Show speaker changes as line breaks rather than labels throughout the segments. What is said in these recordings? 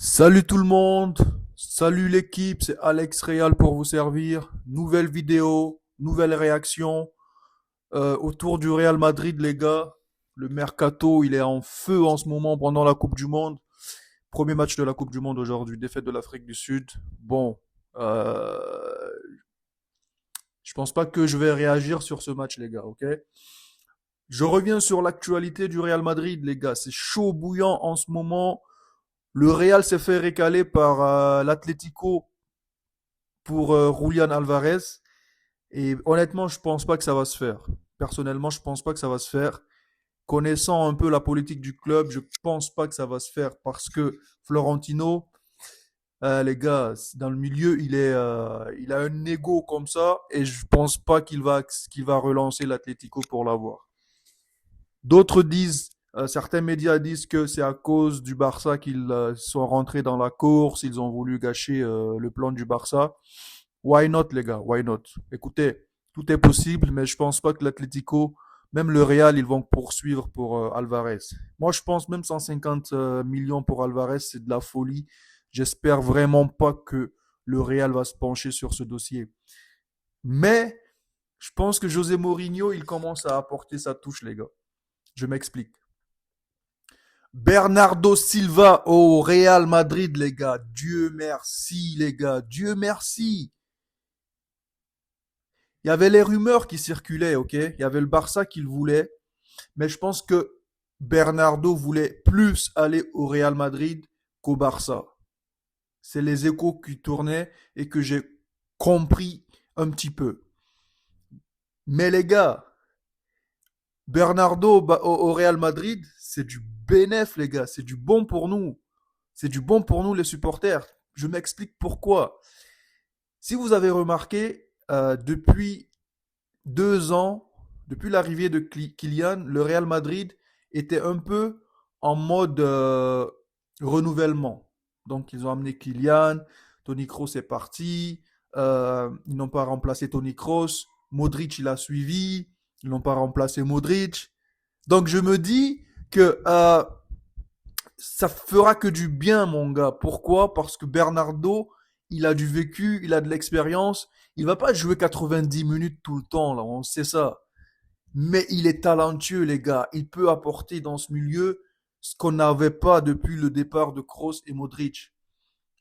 Salut tout le monde, salut l'équipe, c'est Alex Real pour vous servir. Nouvelle vidéo, nouvelle réaction autour du Real Madrid les gars. Le mercato, il est en feu en ce moment pendant la Coupe du Monde. Premier match de la Coupe du Monde aujourd'hui, défaite de l'Afrique du Sud. Bon, euh, je pense pas que je vais réagir sur ce match les gars, ok? Je reviens sur l'actualité du Real Madrid les gars, c'est chaud bouillant en ce moment. Le Real s'est fait récaler par l'Atlético pour Julian Alvarez. Et honnêtement, je pense pas que ça va se faire. Personnellement, je pense pas que ça va se faire. Connaissant un peu la politique du club, je pense pas que ça va se faire parce que Florentino, les gars, dans le milieu, il a un ego comme ça et je pense pas qu'il va relancer l'Atlético pour l'avoir. D'autres disent, certains médias disent que c'est à cause du Barça qu'ils sont rentrés dans la course, ils ont voulu gâcher le plan du Barça. Why not, les gars? Why not? Écoutez, tout est possible, mais je pense pas que l'Atlético, même le Real, ils vont poursuivre pour Alvarez. Moi, je pense même 150 millions pour Alvarez, c'est de la folie. J'espère vraiment pas que le Real va se pencher sur ce dossier. Mais je pense que José Mourinho, il commence à apporter sa touche, les gars. Je m'explique. Bernardo Silva au Real Madrid, les gars. Dieu merci, les gars. Dieu merci. Il y avait les rumeurs qui circulaient, ok? Il y avait le Barça qui le voulait, mais je pense que Bernardo voulait plus aller au Real Madrid qu'au Barça. C'est les échos qui tournaient et que j'ai compris un petit peu. Mais les gars, Bernardo au Real Madrid, c'est du bénéf, les gars. C'est du bon pour nous. C'est du bon pour nous, les supporters. Je m'explique pourquoi. Si vous avez remarqué, depuis 2 ans, depuis l'arrivée de Kylian, le Real Madrid était un peu en mode renouvellement. Donc, ils ont amené Kylian, Toni Kroos est parti, ils n'ont pas remplacé Toni Kroos, Modric il a suivi, ils n'ont pas remplacé Modric. Donc, je me dis que ça fera que du bien, mon gars. Pourquoi? Parce que Bernardo, il a du vécu, il a de l'expérience. Il va pas jouer 90 minutes tout le temps, là, on sait ça. Mais il est talentueux, les gars. Il peut apporter dans ce milieu ce qu'on n'avait pas depuis le départ de Kroos et Modric.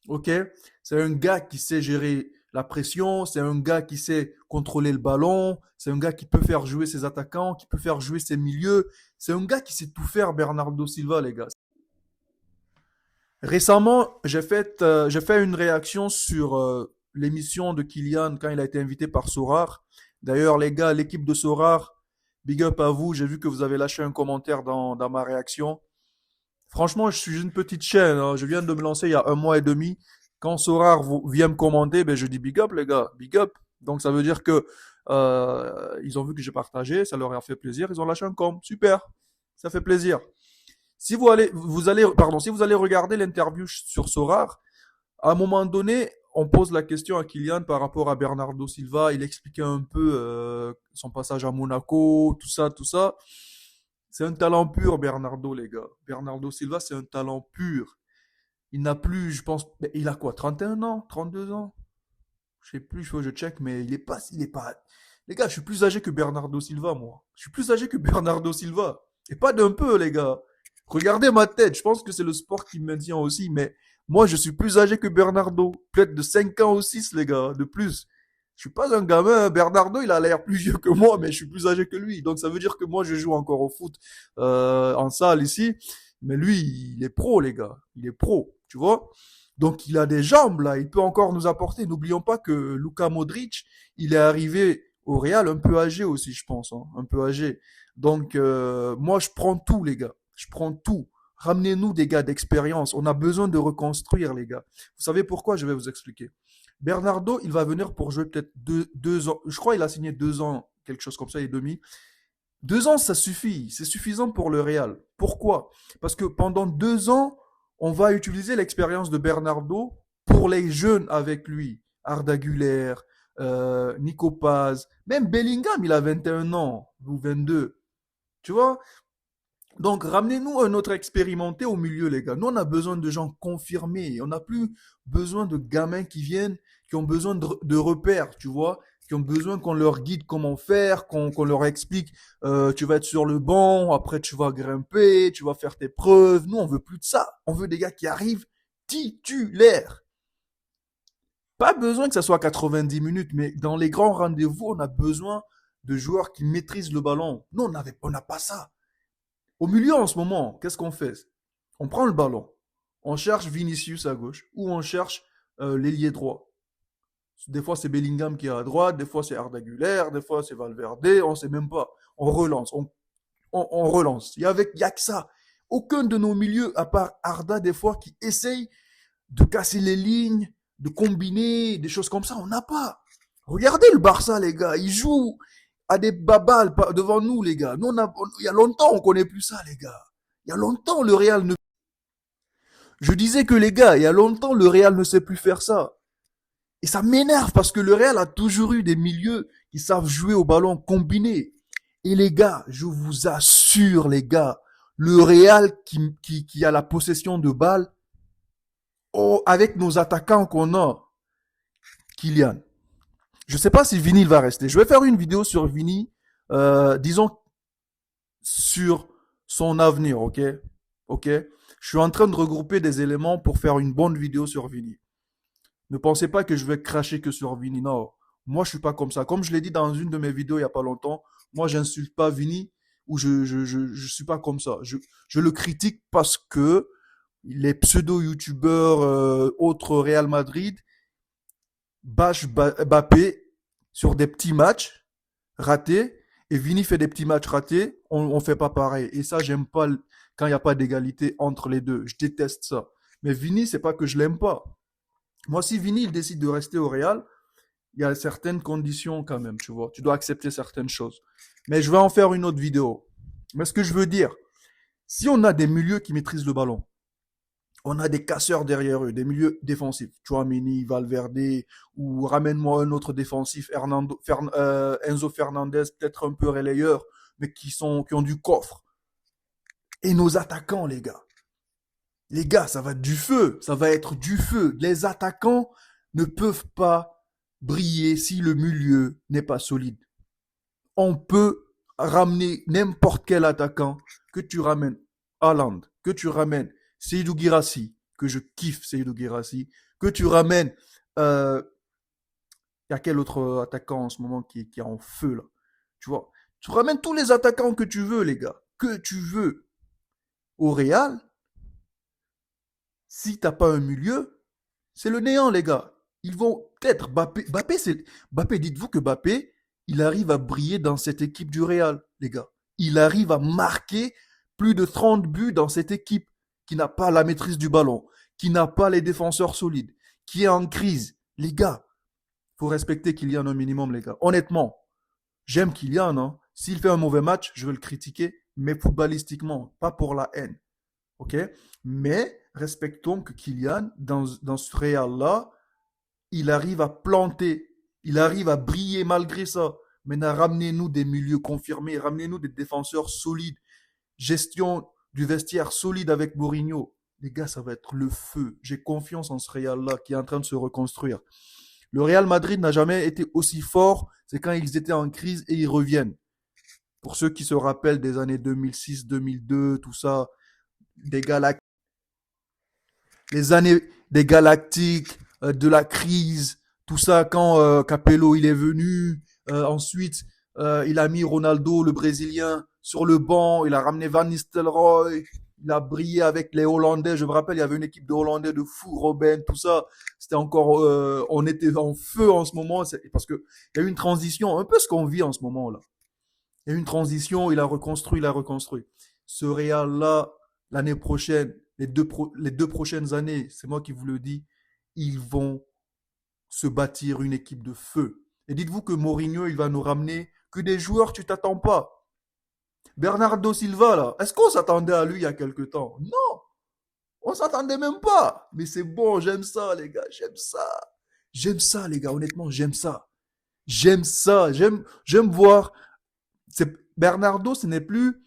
Ok? C'est un gars qui sait gérer la pression, c'est un gars qui sait contrôler le ballon, c'est un gars qui peut faire jouer ses attaquants, qui peut faire jouer ses milieux. C'est un gars qui sait tout faire, Bernardo Silva, les gars. Récemment, j'ai fait une réaction sur l'émission de Kylian quand il a été invité par Sorar. D'ailleurs, les gars, l'équipe de Sorar, big up à vous. J'ai vu que vous avez lâché un commentaire dans ma réaction. Franchement, je suis une petite chaîne, hein. Je viens de me lancer il y a un mois et demi. Quand Sorar vient me commander, ben je dis big up les gars, big up. Donc ça veut dire que ils ont vu que j'ai partagé, ça leur a fait plaisir, ils ont lâché un com. Super, ça fait plaisir. Si vous allez regarder l'interview sur Sorar, à un moment donné, on pose la question à Kylian par rapport à Bernardo Silva. Il expliquait un peu son passage à Monaco, tout ça, tout ça. C'est un talent pur, Bernardo, les gars. Bernardo Silva, c'est un talent pur. Il n'a plus, je pense, il a quoi, 31 ans, 32 ans? Je sais plus, il faut que je check, mais il est pas. Les gars, je suis plus âgé que Bernardo Silva, moi. Je suis plus âgé que Bernardo Silva. Et pas d'un peu, les gars. Regardez ma tête. Je pense que c'est le sport qui me maintient aussi, mais moi, je suis plus âgé que Bernardo. Peut-être de 5 ans ou 6, les gars, de plus. Je suis pas un gamin. Bernardo, il a l'air plus vieux que moi, mais je suis plus âgé que lui. Donc, ça veut dire que moi, je joue encore au foot en salle ici. Mais lui, il est pro, les gars. Il est pro, tu vois. Donc il a des jambes là, il peut encore nous apporter. N'oublions pas que Luka Modric, il est arrivé au Real un peu âgé aussi, je pense, hein, un peu âgé. Donc moi je prends tout les gars, je prends tout. Ramenez-nous des gars d'expérience. On a besoin de reconstruire les gars. Vous savez pourquoi? Je vais vous expliquer. Bernardo, il va venir pour jouer peut-être 2 ans. Je crois qu'il a signé 2 ans, quelque chose comme ça et demi. 2 ans, ça suffit. C'est suffisant pour le Real. Pourquoi? Parce que pendant 2 ans, on va utiliser l'expérience de Bernardo pour les jeunes avec lui. Arda Güler, Nico Paz, même Bellingham, il a 21 ans ou 22. Tu vois? Donc, ramenez-nous un autre expérimenté au milieu, les gars. Nous, on a besoin de gens confirmés. On n'a plus besoin de gamins qui viennent, qui ont besoin de repères, tu vois, qui ont besoin qu'on leur guide comment faire, qu'on leur explique, tu vas être sur le banc, après tu vas grimper, tu vas faire tes preuves. Nous, on veut plus de ça. On veut des gars qui arrivent titulaires. Pas besoin que ça soit 90 minutes, mais dans les grands rendez-vous, on a besoin de joueurs qui maîtrisent le ballon. Nous, on n'a pas ça. Au milieu, en ce moment, qu'est-ce qu'on fait? On prend le ballon, on cherche Vinicius à gauche ou on cherche l'ailier droit. Des fois, c'est Bellingham qui est à droite, des fois, c'est Arda Güler, des fois, c'est Valverde, on ne sait même pas. On relance, on relance. Il y a que ça. Aucun de nos milieux, à part Arda, des fois, qui essaye de casser les lignes, de combiner, des choses comme ça, on n'a pas. Regardez le Barça, les gars, ils jouent à des babales devant nous, les gars. Nous, il y a longtemps, on connaît plus ça, les gars. Il y a longtemps, le Real ne... Je disais que les gars, il y a longtemps, le Real ne sait plus faire ça. Et ça m'énerve parce que le Real a toujours eu des milieux qui savent jouer au ballon combiné. Et les gars, je vous assure, les gars, le Real qui a la possession de balle, oh, avec nos attaquants qu'on a, Kylian. Je sais pas si Vini va rester. Je vais faire une vidéo sur Vini, disons sur son avenir, ok? Ok? Je suis en train de regrouper des éléments pour faire une bonne vidéo sur Vini. Ne pensez pas que je vais cracher que sur Vini. Non. Moi, je suis pas comme ça. Comme je l'ai dit dans une de mes vidéos il y a pas longtemps, moi, j'insulte pas Vini ou je suis pas comme ça. Je le critique parce que les pseudo-youtubeurs autres Real Madrid bâchent Mbappé sur des petits matchs ratés et Vini fait des petits matchs ratés, on fait pas pareil. Et ça, j'aime pas quand il n'y a pas d'égalité entre les deux. Je déteste ça. Mais Vini, c'est pas que je l'aime pas. Moi, si Vini il décide de rester au Real, il y a certaines conditions quand même, tu vois. Tu dois accepter certaines choses. Mais je vais en faire une autre vidéo. Mais ce que je veux dire, si on a des milieux qui maîtrisent le ballon, on a des casseurs derrière eux, des milieux défensifs. Chouameni, Valverde, ou ramène-moi un autre défensif, Enzo Fernandez, peut-être un peu relayeur, mais qui ont du coffre. Et nos attaquants, les gars. Les gars, ça va être du feu. Ça va être du feu. Les attaquants ne peuvent pas briller si le milieu n'est pas solide. On peut ramener n'importe quel attaquant, que tu ramènes Haaland, que tu ramènes Seydou Guirassy, que je kiffe Seydou Guirassy, que tu ramènes, il y a quel autre attaquant en ce moment qui est en feu là, tu vois. Tu ramènes tous les attaquants que tu veux, les gars, que tu veux. Au Real, si t'as pas un milieu, c'est le néant, les gars. Ils vont peut-être Bappé, dites-vous que Bappé, il arrive à briller dans cette équipe du Real, les gars. Il arrive à marquer plus de 30 buts dans cette équipe qui n'a pas la maîtrise du ballon, qui n'a pas les défenseurs solides, qui est en crise. Les gars, faut respecter Kylian un minimum, les gars. Honnêtement, j'aime Kylian, hein. S'il fait un mauvais match, je vais le critiquer, mais footballistiquement, pas pour la haine. OK? Mais respectons que Kylian, dans ce Real-là, il arrive à planter, il arrive à briller malgré ça. Maintenant, ramenez-nous des milieux confirmés, ramenez-nous des défenseurs solides, gestion du vestiaire solide avec Mourinho. Les gars, ça va être le feu. J'ai confiance en ce Real-là qui est en train de se reconstruire. Le Real Madrid n'a jamais été aussi fort, c'est quand ils étaient en crise et ils reviennent. Pour ceux qui se rappellent des années 2006, 2002, tout ça, des Galactiques, les années des Galactiques, de la crise, tout ça quand Capello il est venu. Ensuite, il a mis Ronaldo, le Brésilien, sur le banc. Il a ramené Van Nistelrooy. Il a brillé avec les Hollandais. Je me rappelle, il y avait une équipe de Hollandais de fou, Robben, tout ça. C'était encore, on était en feu en ce moment, parce que il y a eu une transition, un peu ce qu'on vit en ce moment là. Il y a eu une transition, il a reconstruit, il a reconstruit. Ce Real là, l'année prochaine, les deux prochaines années, c'est moi qui vous le dis, ils vont se bâtir une équipe de feu. Et dites-vous que Mourinho, il va nous ramener que des joueurs, tu t'attends pas. Bernardo Silva, là, est-ce qu'on s'attendait à lui il y a quelque temps? Non, on s'attendait même pas. Mais c'est bon, j'aime ça, les gars, j'aime ça. J'aime ça, les gars, honnêtement, j'aime ça. J'aime ça, j'aime voir. Bernardo, ce n'est plus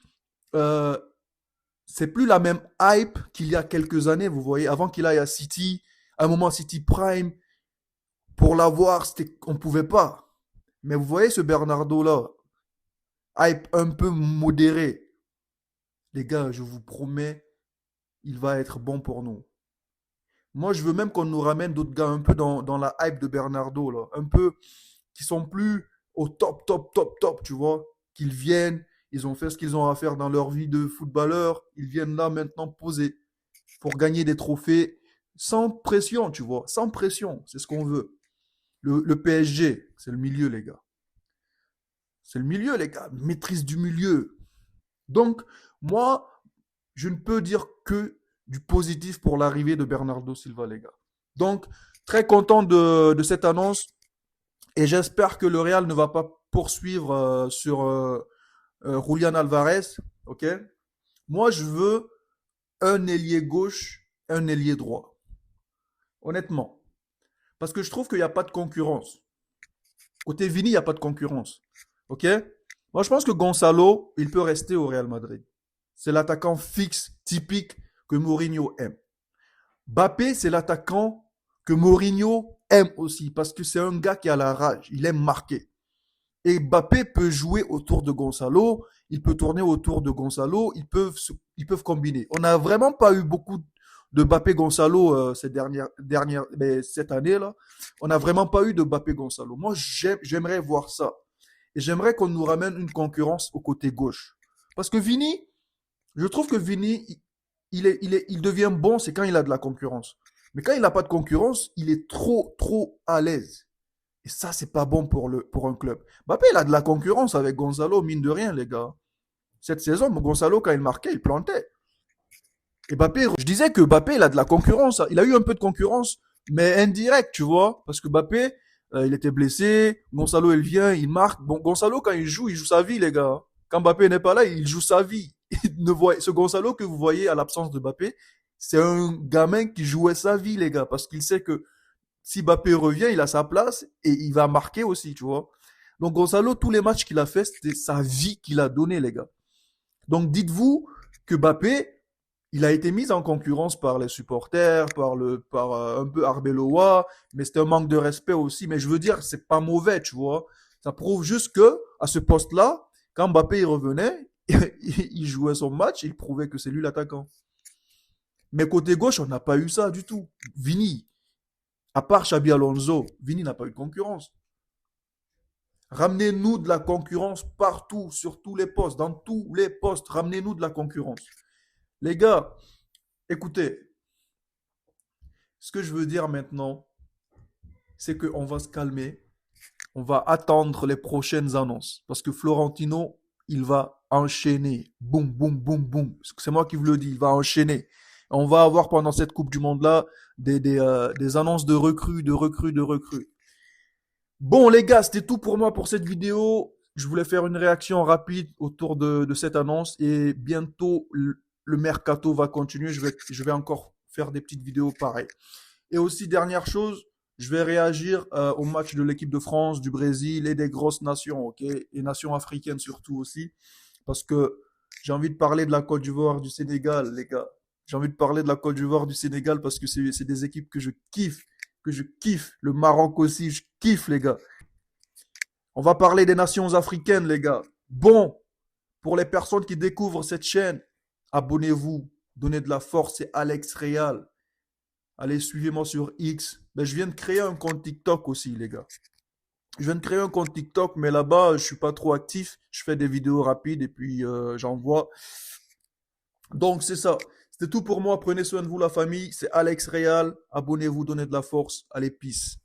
c'est plus la même hype qu'il y a quelques années, vous voyez. Avant qu'il aille à City, à un moment City Prime, pour l'avoir, on pouvait pas. Mais vous voyez ce Bernardo-là, hype un peu modéré. Les gars, je vous promets, il va être bon pour nous. Moi, je veux même qu'on nous ramène d'autres gars un peu dans la hype de Bernardo, là. Un peu qui sont plus au top, top, top, top, tu vois. Qu'ils viennent, ils ont fait ce qu'ils ont à faire dans leur vie de footballeur. Ils viennent là maintenant poser pour gagner des trophées sans pression, tu vois. Sans pression, c'est ce qu'on veut. Le PSG, c'est le milieu, les gars. C'est le milieu, les gars. Maîtrise du milieu. Donc, moi, je ne peux dire que du positif pour l'arrivée de Bernardo Silva, les gars. Donc, très content de cette annonce et j'espère que le Real ne va pas poursuivre sur Julian Alvarez. Ok. Moi, je veux un ailier gauche, un ailier droit. Honnêtement. Parce que je trouve qu'il n'y a pas de concurrence. Côté Vini, il n'y a pas de concurrence. Ok. Moi, je pense que Gonzalo, il peut rester au Real Madrid. C'est l'attaquant fixe, typique que Mourinho aime. Mbappé, c'est l'attaquant que Mourinho aime aussi parce que c'est un gars qui a la rage, il aime marquer. Et Mbappé peut jouer autour de Gonzalo, il peut tourner autour de Gonzalo, ils peuvent combiner. On n'a vraiment pas eu beaucoup de Mbappé Gonzalo cette année-là. On n'a vraiment pas eu de Mbappé Gonzalo. Moi, j'aimerais voir ça. Et j'aimerais qu'on nous ramène une concurrence au côté gauche. Parce que Vini, je trouve que Vini, il devient bon, c'est quand il a de la concurrence. Mais quand il n'a pas de concurrence, il est trop, trop à l'aise. Et ça, c'est pas bon pour un club. Mbappé, il a de la concurrence avec Gonzalo, mine de rien, les gars. Cette saison, Gonzalo, quand il marquait, il plantait. Et Mbappé, je disais que Mbappé, il a de la concurrence. Il a eu un peu de concurrence, mais indirect, tu vois. Parce que Mbappé, il était blessé. Gonzalo, il vient, il marque. Bon, Gonzalo, quand il joue sa vie, les gars. Quand Mbappé n'est pas là, il joue sa vie. Ce Gonzalo que vous voyez à l'absence de Mbappé, c'est un gamin qui jouait sa vie, les gars. Parce qu'il sait que si Mbappé revient, il a sa place et il va marquer aussi, tu vois. Donc Gonzalo, tous les matchs qu'il a fait, c'était sa vie qu'il a donné, les gars. Donc dites-vous que Mbappé, il a été mis en concurrence par les supporters, par un peu Arbeloa, mais c'était un manque de respect aussi. Mais je veux dire, c'est pas mauvais, tu vois. Ça prouve juste que à ce poste-là, quand Mbappé il revenait, il jouait son match, il prouvait que c'est lui l'attaquant. Mais côté gauche, on n'a pas eu ça du tout. Vini, à part Xabi Alonso, Vini n'a pas eu de concurrence. Ramenez-nous de la concurrence partout, sur tous les postes, dans tous les postes. Ramenez-nous de la concurrence. Les gars, écoutez, ce que je veux dire maintenant, c'est qu'on va se calmer. On va attendre les prochaines annonces. Parce que Florentino, il va enchaîner. Boum, boum, boum, boum. C'est moi qui vous le dis, il va enchaîner. On va avoir pendant cette Coupe du Monde-là des annonces de recrues, de recrues, de recrues. Bon, les gars, c'était tout pour moi pour cette vidéo. Je voulais faire une réaction rapide autour de cette annonce et bientôt le mercato va continuer. Je vais encore faire des petites vidéos pareilles. Et aussi, dernière chose, je vais réagir au match de l'équipe de France, du Brésil et des grosses nations, ok? Et nations africaines surtout aussi. Parce que j'ai envie de parler de la Côte d'Ivoire, du Sénégal, les gars. J'ai envie de parler de la Côte d'Ivoire, du Sénégal parce que c'est des équipes que je kiffe. Que je kiffe. Le Maroc aussi, je kiffe, les gars. On va parler des nations africaines, les gars. Bon, pour les personnes qui découvrent cette chaîne, abonnez-vous, donnez de la force, c'est Alex Real. Allez, suivez-moi sur X. Ben, je viens de créer un compte TikTok aussi, les gars. Je viens de créer un compte TikTok, mais là-bas, je suis pas trop actif. Je fais des vidéos rapides et puis j'envoie. Donc, c'est ça. C'était tout pour moi. Prenez soin de vous, la famille. C'est Alex Real. Abonnez-vous, donnez de la force. Allez, peace.